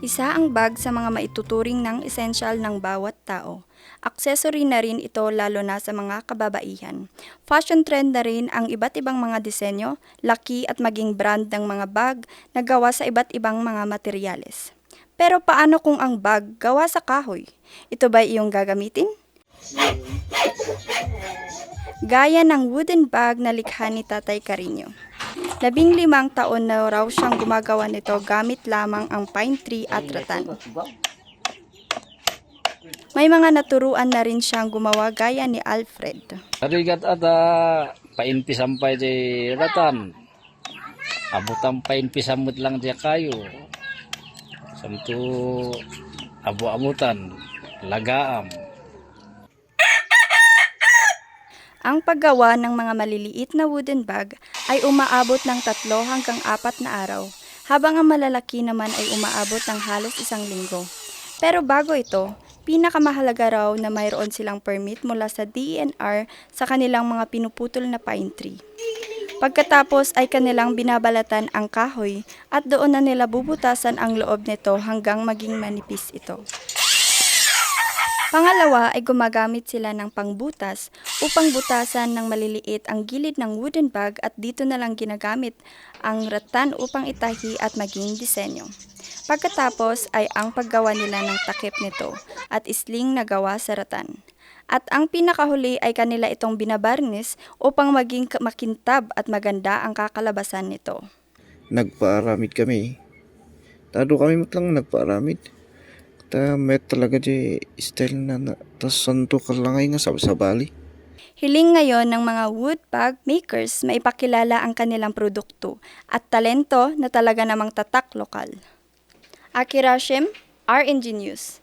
Isa ang bag sa mga maituturing ng esensyal ng bawat tao. Accessory na rin ito lalo na sa mga kababaihan. Fashion trend na rin ang iba't ibang mga disenyo, laki at maging brand ng mga bag na gawa sa iba't ibang mga materyales. Pero paano kung ang bag gawa sa kahoy? Ito ba iyong gagamitin? Gaya ng wooden bag na likha ni Tatay Carino. 15 taon na raw siyang gumagawa nito gamit lamang ang pine tree at rattan. May mga naturuan na rin siyang gumawa gaya ni Alfred. Arigat ada painpisam pa di ratan. Abutan painpisam lang dia kayu. Samtu abu-amutan lagaam. Ang paggawa ng mga maliliit na wooden bag ay umaabot ng 3 hanggang 4 na araw, habang ang malalaki naman ay umaabot ng halos 1 linggo. Pero bago ito, pinakamahalaga raw na mayroon silang permit mula sa DENR sa kanilang mga pinuputol na pine tree. Pagkatapos ay kanilang binabalatan ang kahoy at doon na nila bubutasan ang loob nito hanggang maging manipis ito. Pangalawa ay gumagamit sila ng pangbutas upang butasan ng maliliit ang gilid ng wooden bag at dito na lang ginagamit ang rattan upang itahi at maging disenyo. Pagkatapos ay ang paggawa nila ng takip nito at sling na gawa sa rattan. At ang pinakahuli ay kanila itong binabarnis upang maging makintab at maganda ang kakalabasan nito. Nagpaaramid kami. Tado kami matlang nagpaaramid. May talaga di style na tas santo ka lang nga sa bali. Hiling ngayon ng mga wood bag makers maipakilala ang kanilang produkto at talento na talaga namang tatak lokal. Aki Rashim, RNG News.